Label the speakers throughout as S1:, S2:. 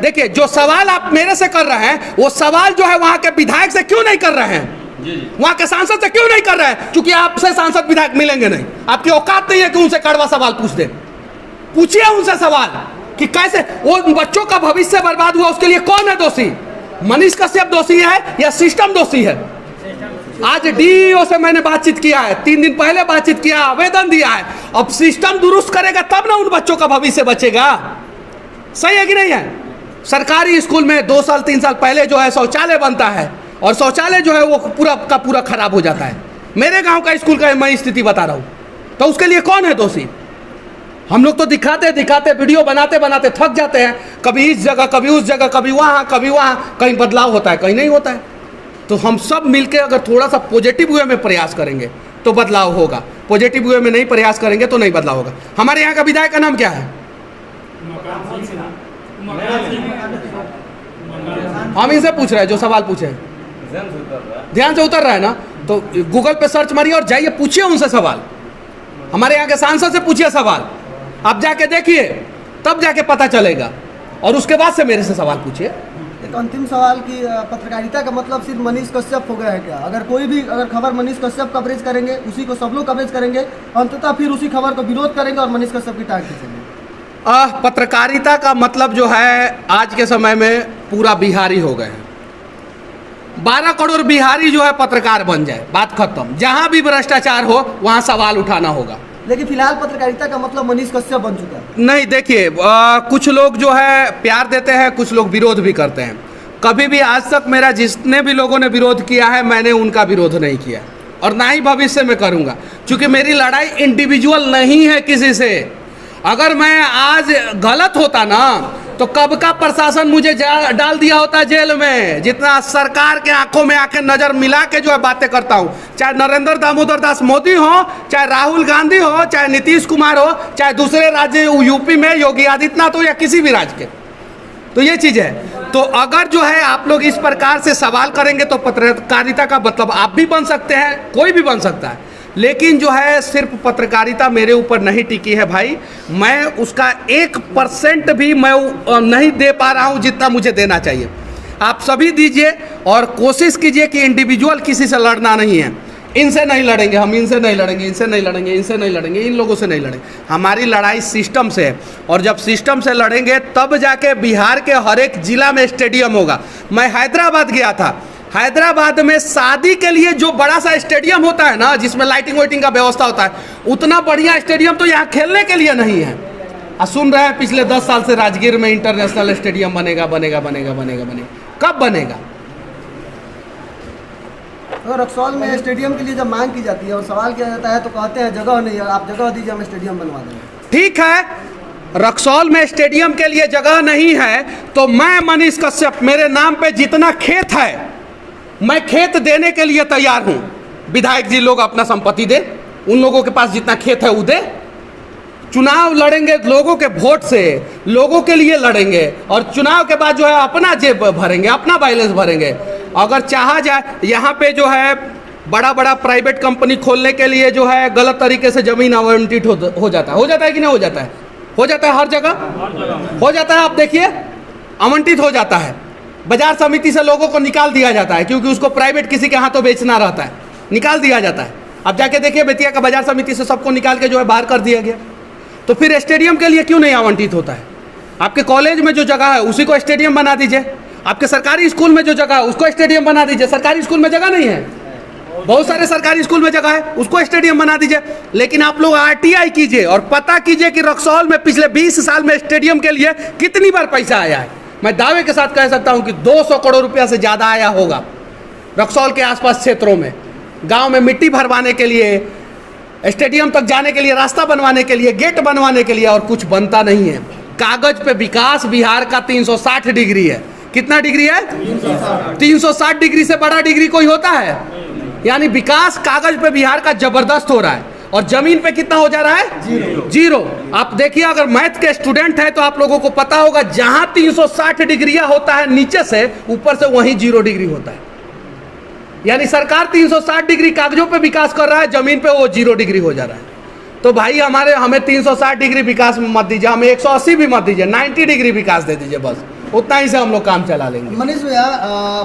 S1: देखिए जो सवाल आप मेरे से कर रहे हैं वो सवाल जो है वहां के विधायक से क्यों नहीं कर रहे हैं, वहां के सांसद से क्यों नहीं कर रहे हैं? क्योंकि आपसे सांसद विधायक मिलेंगे नहीं, आपकी औकात नहीं है कि उनसे कड़वा सवाल पूछ दे। पूछिए उनसे सवाल कि कैसे वो बच्चों का भविष्य बर्बाद हुआ, उसके लिए कौन है दोषी? मनीष कश्यप दोषी है या सिस्टम दोषी है? आज डीईओ से मैंने बातचीत किया है, 3 दिन पहले बातचीत किया, आवेदन दिया है। अब सिस्टम दुरुस्त करेगा तब ना उन बच्चों का भविष्य बचेगा। सही है कि नहीं है? सरकारी स्कूल में 2 साल 3 साल पहले जो है शौचालय बनता है और शौचालय जो है वो पूरा का पूरा खराब हो जाता है। मेरे गांव का स्कूल का मैं स्थिति बता रहा हूं, तो उसके लिए कौन है दोषी? हम लोग तो दिखाते दिखाते वीडियो बनाते बनाते थक जाते हैं, कभी इस जगह कभी उस जगह, कभी वहाँ कभी वहाँ, कहीं बदलाव होता है कहीं नहीं होता है। तो हम सब मिलके अगर थोड़ा सा पॉजिटिव वे में प्रयास करेंगे तो बदलाव होगा, पॉजिटिव वे में नहीं प्रयास करेंगे तो नहीं बदलाव होगा। हमारे यहाँ का विधायक का नाम क्या है? हम इनसे पूछ रहे हैं जो सवाल पूछे, ध्यान से उतर रहा है ना, तो गूगल पे सर्च मारिए और जाइए पूछिए उनसे सवाल। हमारे यहाँ के सांसद से पूछिए सवाल, आप जाके देखिए तब जाके पता चलेगा, और उसके बाद से मेरे से सवाल पूछिए।
S2: एक अंतिम सवाल कि पत्रकारिता का मतलब सिर्फ मनीष कश्यप हो गया है क्या? अगर खबर मनीष कश्यप कवरेज करेंगे, उसी को सब लोग कवरेज करेंगे, अंततः फिर उसी खबर को विरोध करेंगे और मनीष कश्यप की टांग खींचेंगे।
S1: पत्रकारिता का मतलब जो है आज के समय में पूरा बिहारी हो गए हैं। 12 करोड़ बिहारी जो है पत्रकार बन जाए, बात खत्म। जहां भी भ्रष्टाचार हो वहां सवाल उठाना होगा।
S2: लेकिन फिलहाल पत्रकारिता का मतलब मनीष कश्यप बन चुका है।
S1: नहीं, देखिए कुछ लोग जो है प्यार देते हैं, कुछ लोग विरोध भी करते हैं। कभी भी आज तक मेरा जितने भी लोगों ने विरोध किया है मैंने उनका विरोध नहीं किया और ना ही भविष्य में करूंगा, क्योंकि मेरी लड़ाई इंडिविजुअल नहीं है किसी से। अगर मैं आज गलत होता ना तो कब का प्रशासन मुझे डाल दिया होता जेल में। जितना सरकार के आंखों में आके नजर मिला के जो है बातें करता हूँ, चाहे नरेंद्र दामोदर दास मोदी हो, चाहे राहुल गांधी हो, चाहे नीतीश कुमार हो, चाहे दूसरे राज्य यूपी में योगी आदित्यनाथ हो या किसी भी राज्य के, तो ये चीज है। तो अगर जो है आप लोग इस प्रकार से सवाल करेंगे तो पत्रकारिता का मतलब आप भी बन सकते हैं, कोई भी बन सकता है, लेकिन जो है सिर्फ पत्रकारिता मेरे ऊपर नहीं टिकी है भाई। मैं उसका 1% भी मैं नहीं दे पा रहा हूं जितना मुझे देना चाहिए। आप सभी दीजिए और कोशिश कीजिए कि इंडिविजुअल किसी से लड़ना नहीं है। इनसे नहीं लड़ेंगे हम, इनसे नहीं लड़ेंगे, इनसे नहीं लड़ेंगे, इनसे नहीं लड़ेंगे, इन लोगों से नहीं लड़ेंगे। हमारी लड़ाई सिस्टम से है, और जब सिस्टम से लड़ेंगे तब जाके बिहार के हर एक जिला में स्टेडियम होगा। मैं हैदराबाद गया था, हैदराबाद में शादी के लिए जो बड़ा सा स्टेडियम होता है ना, जिसमें लाइटिंग वाइटिंग का व्यवस्था होता है, उतना बढ़िया स्टेडियम तो यहाँ खेलने के लिए नहीं है। सुन रहे हैं पिछले 10 साल से राजगीर में इंटरनेशनल स्टेडियम बनेगा बनेगा बनेगा बनेगा बनेगा, कब बनेगा?
S2: तो रक्सौल में स्टेडियम के लिए जब मांग की जाती है और सवाल किया जाता है तो कहते हैं जगह नहीं है, आप जगह दीजिए हम स्टेडियम बनवा देंगे।
S1: ठीक है, रक्सौल में स्टेडियम के लिए जगह नहीं है तो मैं मनीष कश्यप, मेरे नाम पे जितना खेत है मैं खेत देने के लिए तैयार हूं। विधायक जी लोग अपना संपत्ति दे, उन लोगों के पास जितना खेत है वो दे। चुनाव लड़ेंगे लोगों के वोट से, लोगों के लिए लड़ेंगे, और चुनाव के बाद जो है अपना जेब भरेंगे, अपना बैलेंस भरेंगे। अगर चाहा जाए यहाँ पे जो है बड़ा बड़ा प्राइवेट कंपनी खोलने के लिए जो है गलत तरीके से जमीन आवंटित हो जाता है कि नहीं हो जाता है? हो जाता है, हर जगह हो जाता है। आप देखिए आवंटित हो जाता है, बाजार समिति से लोगों को निकाल दिया जाता है क्योंकि उसको प्राइवेट किसी के हाथों बेचना रहता है, निकाल दिया जाता है। अब जाके देखिए बेतिया का बाजार समिति से सबको निकाल के जो है बाहर कर दिया गया। तो फिर स्टेडियम के लिए क्यों नहीं आवंटित होता है? आपके कॉलेज में जो जगह है उसी को स्टेडियम बना दीजिए, आपके सरकारी स्कूल में जो जगह है उसको स्टेडियम बना दीजिए। सरकारी स्कूल में जगह नहीं है, बहुत सारे सरकारी स्कूल में जगह है, उसको स्टेडियम बना दीजिए। लेकिन आप लोग RTI कीजिए और पता कीजिए कि रक्सौल में पिछले 20 साल में स्टेडियम के लिए कितनी बार पैसा आया है। मैं दावे के साथ कह सकता हूं कि 200 करोड़ रुपया से ज़्यादा आया होगा रक्सौल के आसपास क्षेत्रों में। गांव में मिट्टी भरवाने के लिए, स्टेडियम तक जाने के लिए, रास्ता बनवाने के लिए, गेट बनवाने के लिए, और कुछ बनता नहीं है। कागज पे विकास बिहार का 360 डिग्री है। कितना डिग्री है? 360 डिग्री से बड़ा डिग्री कोई होता है? यानी विकास कागज पे बिहार का जबरदस्त हो रहा है, और जमीन पे कितना हो जा रहा है? जीरो। आप देखिए, अगर मैथ के स्टूडेंट है तो आप लोगों को पता होगा जहां 360 डिग्रिया होता है नीचे से, ऊपर से वहीं 0 डिग्री होता है। यानी सरकार 360 डिग्री कागजों पे विकास कर रहा है, जमीन पे वो 0 डिग्री हो जा रहा है। तो भाई हमें 360 डिग्री विकास मत दीजिए, हमें 180 भी मत दीजिए, 90 डिग्री विकास दे दीजिए बस। उतना ही से हम लोग काम चला लेंगे।
S2: मनीष भैया,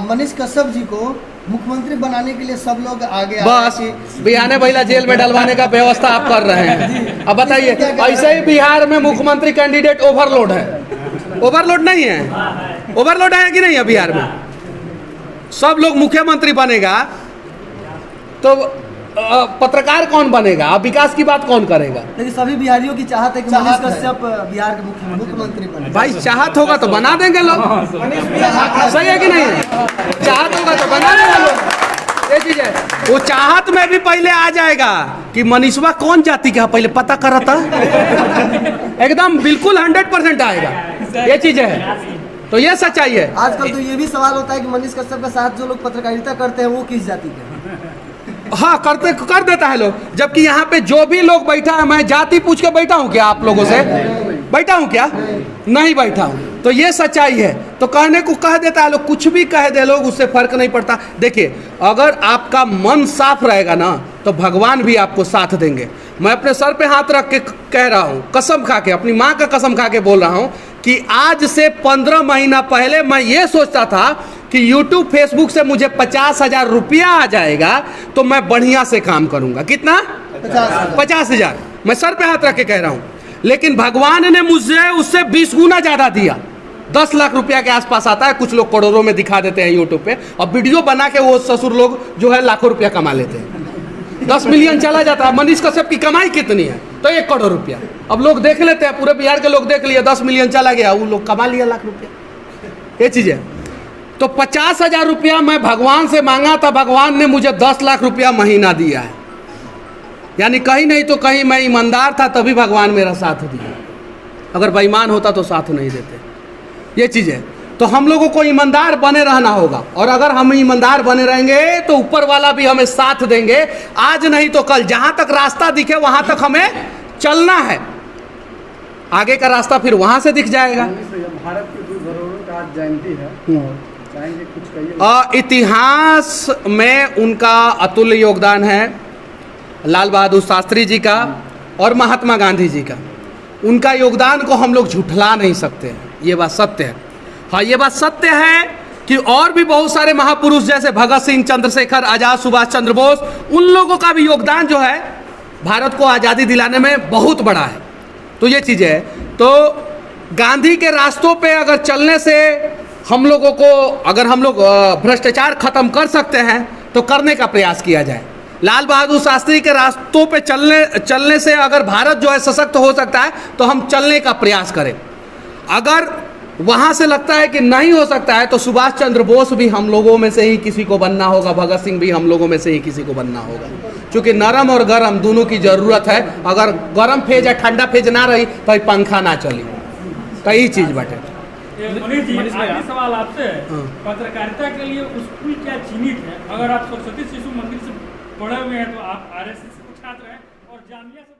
S2: मनीष कश्यप जी को मुख्यमंत्री बनाने के लिए सब लोग आगे
S1: बस बिहाने भैया जेल में डलवाने का व्यवस्था आप कर रहे हैं। अब बताइए, ऐसे ही बिहार में मुख्यमंत्री कैंडिडेट ओवरलोड है, ओवरलोड नहीं है? ओवरलोड है कि नहीं है बिहार में? सब लोग मुख्यमंत्री बनेगा तो पत्रकार कौन बनेगा? अब विकास की बात कौन करेगा?
S2: लेकिन सभी बिहारियों की चाहत है कि मनीष कश्यप बिहार के मुख्यमंत्री बने।
S1: भाई चाहत होगा तो बना देंगे लोग, सही है कि नहीं? चाहत होगा तो बना देंगे लोग, ये चीज है। वो चाहत में भी पहले आ जाएगा कि मनीषवा कौन जाति का, पहले पता करा था, एकदम बिल्कुल 100% आएगा, ये चीज है। तो ये सच्चाई है।
S2: आजकल तो ये भी सवाल होता है कि मनीष कश्यप के साथ जो लोग पत्रकारिता करते हैं वो किस जाति के हैं?
S1: हाँ, कर देता है लोग, जबकि यहाँ पे जो भी लोग बैठा है, मैं जाति पूछ के बैठा हूँ क्या? आप लोगों से बैठा हूँ क्या? नहीं बैठा हूँ। तो ये सच्चाई है। तो कहने को कह देता है लोग, कुछ भी कह दे लोग, उससे फर्क नहीं पड़ता। देखिए, अगर आपका मन साफ रहेगा ना तो भगवान भी आपको साथ देंगे। मैं अपने सर पे हाथ रख के कह रहा हूँ, कसम खा के, अपनी माँ का कसम खा के बोल रहा हूँ कि आज से 15 महीना पहले मैं ये सोचता था कि YouTube फेसबुक से मुझे 50,000 रुपया आ जाएगा तो मैं बढ़िया से काम करूंगा। कितना? 50,000। मैं सर पे हाथ रख के कह रहा हूं। लेकिन भगवान ने मुझे उससे 20 गुना ज्यादा दिया। 10 लाख रुपया के आसपास आता है, कुछ लोग करोड़ों में दिखा देते हैं YouTube पे, और वीडियो बना के वो ससुर लोग जो है लाखों रुपया कमा लेते हैं। 10 मिलियन चला जाता है। मनीष कश्यप की कमाई कितनी है? तो 1 करोड़ रुपया। अब लोग देख लेते हैं, पूरे बिहार के लोग देख लिया, 10 मिलियन चला गया, वो लोग कमा लिया लाख रुपया। ये चीज है। तो 50,000 रुपया मैं भगवान से मांगा था, भगवान ने मुझे 10 लाख रुपया महीना दिया है। यानी कहीं नहीं तो कहीं मैं ईमानदार था, तभी भगवान मेरा साथ दिया। अगर बेईमान होता तो साथ नहीं देते। ये चीज़ है। तो हम लोगों को ईमानदार बने रहना होगा, और अगर हम ईमानदार बने रहेंगे तो ऊपर वाला भी हमें साथ देंगे। आज नहीं तो कल, जहां तक रास्ता दिखे वहां तक हमें चलना है। आगे का रास्ता फिर वहां से दिख जाएगा।
S3: भारत की 2 धरोहरों का आज जयंती है, कुछ कहिए।
S1: इतिहास में उनका अतुल्य योगदान है, लाल बहादुर शास्त्री जी का और महात्मा गांधी जी का। उनका योगदान को हम लोग झुठला नहीं सकते हैं, ये बात सत्य है। हाँ, ये बात सत्य है कि और भी बहुत सारे महापुरुष जैसे भगत सिंह, चंद्रशेखर आजाद, सुभाष चंद्र बोस, उन लोगों का भी योगदान जो है भारत को आज़ादी दिलाने में बहुत बड़ा है। तो ये चीज़ है। तो गांधी के रास्तों पे अगर चलने से हम लोगों को, अगर हम लोग भ्रष्टाचार खत्म कर सकते हैं तो करने का प्रयास किया जाए। लाल बहादुर शास्त्री के रास्तों पे चलने से अगर भारत जो है सशक्त हो सकता है तो हम चलने का प्रयास करें। अगर वहाँ से लगता है कि नहीं हो सकता है तो सुभाष चंद्र बोस भी हम लोगों में से ही किसी को बनना होगा, भगत सिंह भी हम लोगों में से ही किसी को बनना होगा। क्योंकि नरम और गर्म दोनों की ज़रूरत है। अगर गर्म फेज या ठंडा फेज ना रही तो पंखा ना चली। तो यही चीज़ बाटे।
S4: मनीष जी, आखिरी सवाल आपसे है, पत्रकारिता के लिए स्कूल क्या चिन्हित है? अगर आप सरस्वती शिशु मंदिर से पढ़े हुए हैं तो आप RSS के छात्र हैं और जामिया